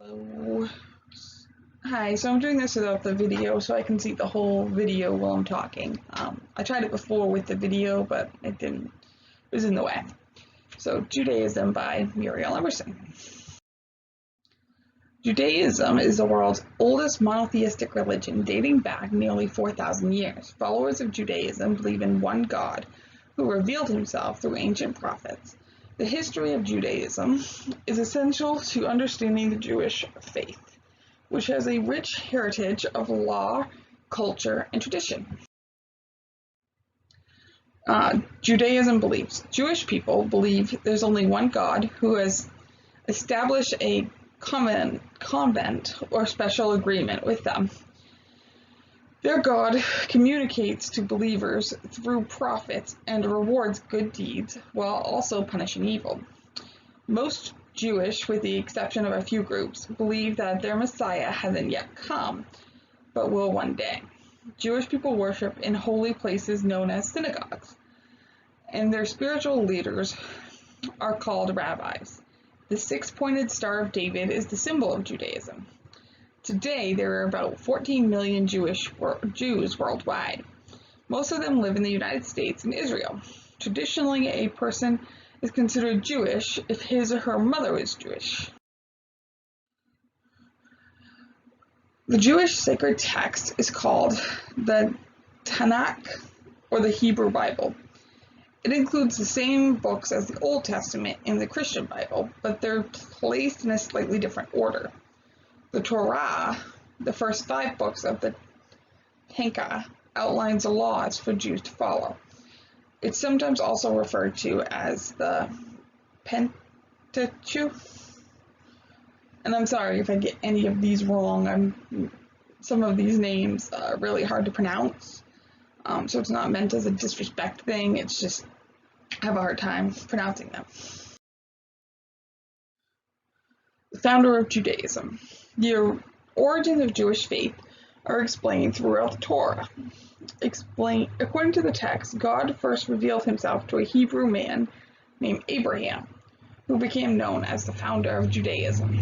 Hello. Hi, so I'm doing this without the video so I can see the whole video while I'm talking. I tried it before with the video, but it was in the way. So, Judaism by Muriel Emerson. Judaism is the world's oldest monotheistic religion, dating back nearly 4,000 years. Followers of Judaism believe in one God who revealed himself through ancient prophets. The history of Judaism is essential to understanding the Jewish faith, which has a rich heritage of law, culture, and tradition. Judaism believes. Jewish people believe there's only one God who has established a convent or special agreement with them. Their God communicates to believers through prophets and rewards good deeds while also punishing evil. Most Jewish, with the exception of a few groups, believe that their Messiah hasn't yet come, but will one day. Jewish people worship in holy places known as synagogues, and their spiritual leaders are called rabbis. The six-pointed Star of David is the symbol of Judaism. Today, there are about 14 million Jews worldwide. Most of them live in the United States and Israel. Traditionally, a person is considered Jewish if his or her mother is Jewish. The Jewish sacred text is called the Tanakh, or the Hebrew Bible. It includes the same books as the Old Testament and the Christian Bible, but they're placed in a slightly different order. The Torah, the first 5 books of the Tanakh, outlines the laws for Jews to follow. It's sometimes also referred to as the Pentateuch. And I'm sorry if I get any of these wrong. Some of these names are really hard to pronounce. So it's not meant as a disrespect thing. It's just I have a hard time pronouncing them. The founder of Judaism. The origins of Jewish faith are explained throughout the Torah. According to the text, God first revealed himself to a Hebrew man named Abraham, who became known as the founder of Judaism.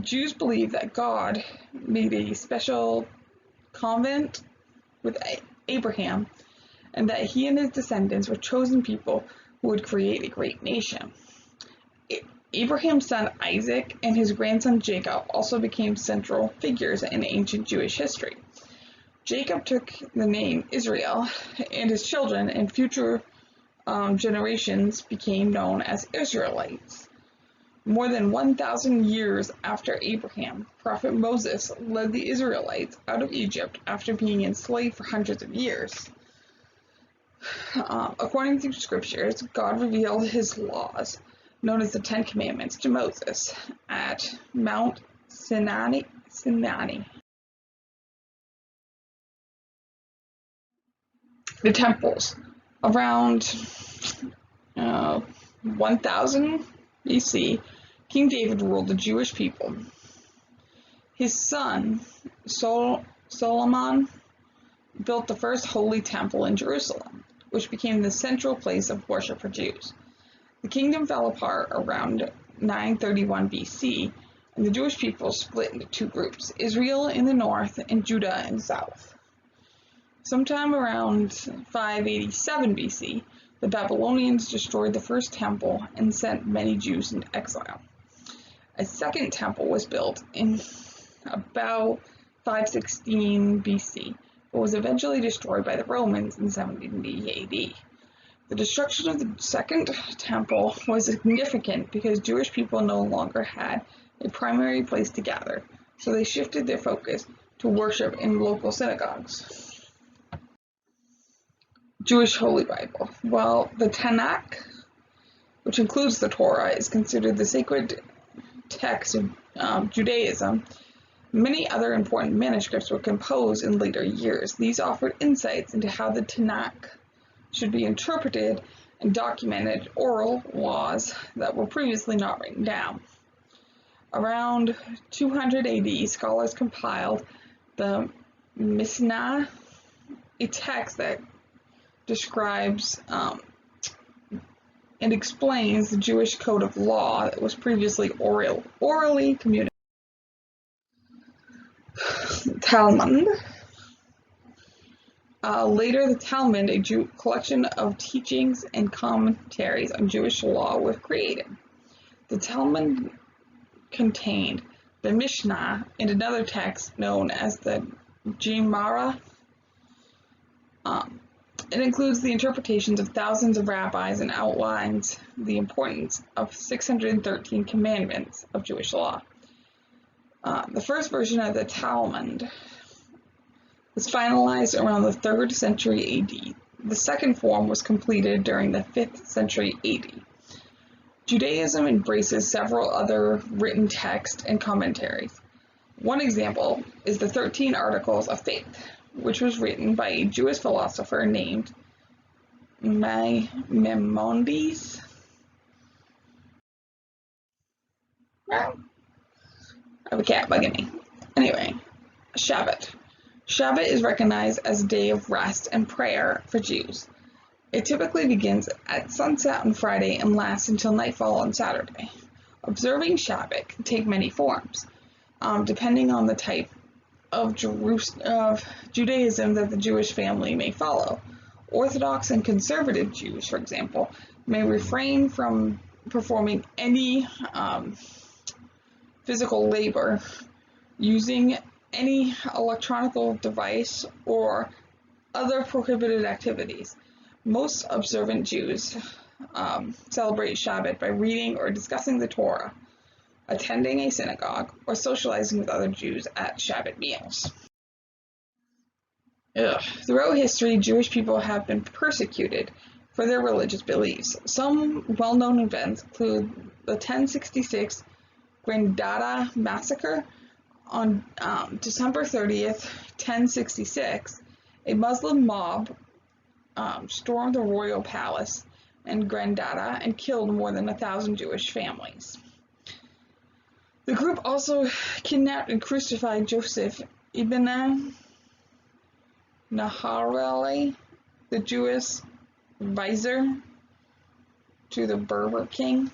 Jews believe that God made a special covenant with Abraham, and that he and his descendants were chosen people who would create a great nation. Abraham's son Isaac and his grandson Jacob also became central figures in ancient Jewish history. Jacob took the name Israel, and his children and future generations became known as Israelites. More than 1,000 years after Abraham, Prophet Moses led the Israelites out of Egypt after being enslaved for hundreds of years. According to scriptures, God revealed his laws, known as the Ten Commandments, to Moses at Mount Sinai. The temples. Around 1000 BC, King David ruled the Jewish people. His son, Solomon, built the first holy temple in Jerusalem, which became the central place of worship for Jews. The kingdom fell apart around 931 BC, and the Jewish people split into 2 groups, Israel in the north and Judah in the south. Sometime around 587 BC, the Babylonians destroyed the first temple and sent many Jews into exile. A second temple was built in about 516 BC, but was eventually destroyed by the Romans in 70 AD. The destruction of the second temple was significant because Jewish people no longer had a primary place to gather, so they shifted their focus to worship in local synagogues. Jewish Holy Bible. Well, the Tanakh, which includes the Torah, is considered the sacred text of Judaism. Many other important manuscripts were composed in later years. These offered insights into how the Tanakh should be interpreted and documented oral laws that were previously not written down. Around 200 AD, scholars compiled the Mishnah, a text that describes and explains the Jewish code of law that was previously orally communicated. Talmud. Later, the Talmud, a collection of teachings and commentaries on Jewish law, was created. The Talmud contained the Mishnah and another text known as the Gemara. It includes the interpretations of thousands of rabbis and outlines the importance of 613 commandments of Jewish law. The first version of the Talmud was finalized around the 3rd century AD. The second form was completed during the 5th century AD. Judaism embraces several other written texts and commentaries. One example is the 13 Articles of Faith, which was written by a Jewish philosopher named Maimonides. I have a cat bugging me. Anyway, Shabbat. Shabbat is recognized as a day of rest and prayer for Jews. It typically begins at sunset on Friday and lasts until nightfall on Saturday. Observing Shabbat can take many forms, depending on the type of Judaism that the Jewish family may follow. Orthodox and conservative Jews, for example, may refrain from performing any physical labor, using any electronic device, or other prohibited activities. Most observant Jews celebrate Shabbat by reading or discussing the Torah, attending a synagogue, or socializing with other Jews at Shabbat meals. Throughout history, Jewish people have been persecuted for their religious beliefs. Some well-known events include the 1066 Grandada Massacre. On December 30th, 1066, a Muslim mob stormed the royal palace in Grandada and killed more than 1,000 Jewish families. The group also kidnapped and crucified Joseph ibn Naharali, the Jewish vizier to the Berber king.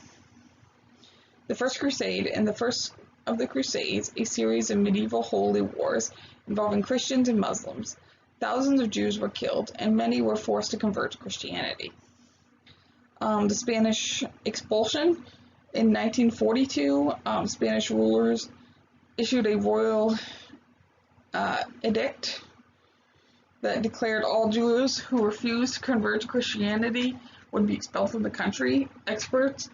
The First Crusade and the First of the Crusades, a series of medieval holy wars involving Christians and Muslims. Thousands of Jews were killed, and many were forced to convert to Christianity. The Spanish expulsion. In 1942, Spanish rulers issued a royal edict that declared all Jews who refused to convert to Christianity would be expelled from the country. Experts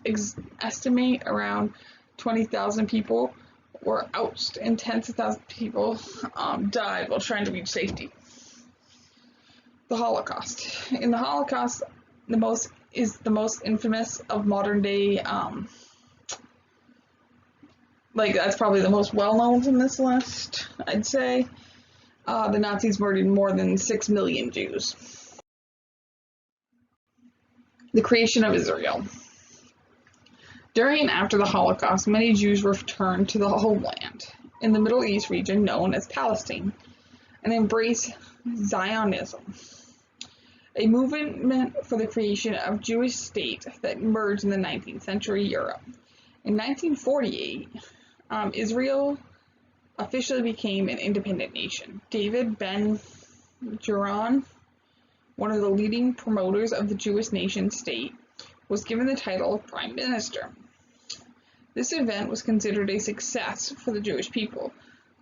estimate around 20,000 people were ousted and tens of thousands of people died while trying to reach safety. The Holocaust. In the Holocaust, the most infamous of modern day, that's probably the most well-known from this list, I'd say. The Nazis murdered more than 6 million Jews. The creation of Israel. During and after the Holocaust, many Jews returned to the homeland in the Middle East region known as Palestine and embraced Zionism, a movement for the creation of Jewish state that emerged in the 19th century Europe. In 1948, Israel officially became an independent nation. David Ben-Gurion, one of the leading promoters of the Jewish nation state, was given the title of Prime Minister. This event was considered a success for the Jewish people,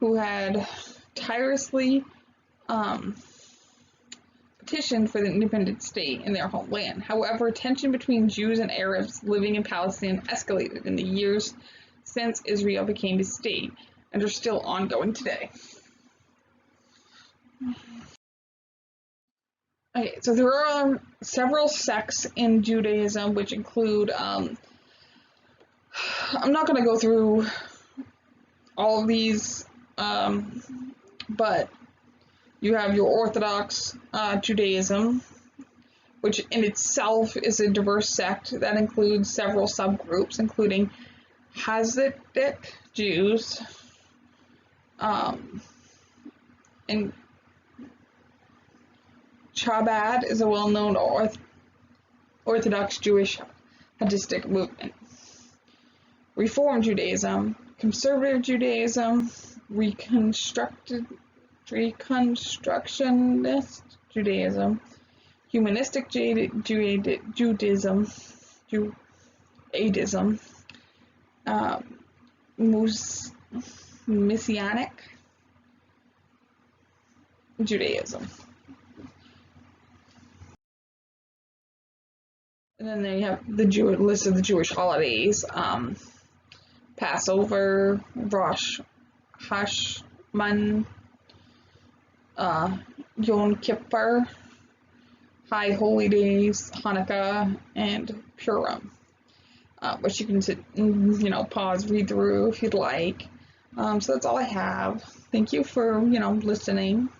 who had tirelessly petitioned for the independent state in their homeland. However, tension between Jews and Arabs living in Palestine escalated in the years since Israel became a state and are still ongoing today. Okay, so there are several sects in Judaism, which include, I'm not going to go through all of these, but you have your Orthodox Judaism, which in itself is a diverse sect that includes several subgroups, including Hasidic Jews, and Chabad is a well-known Orthodox Jewish Hadistic movement. Reform Judaism, Conservative Judaism, Reconstructionist Judaism, Humanistic Judaism, Messianic Judaism. And then they have the list of the Jewish holidays: Passover, Rosh Hashman, Yom Kippur, High Holy Days, Hanukkah, and Purim, which you can pause, read through if you'd like. So that's all I have. Thank you for listening.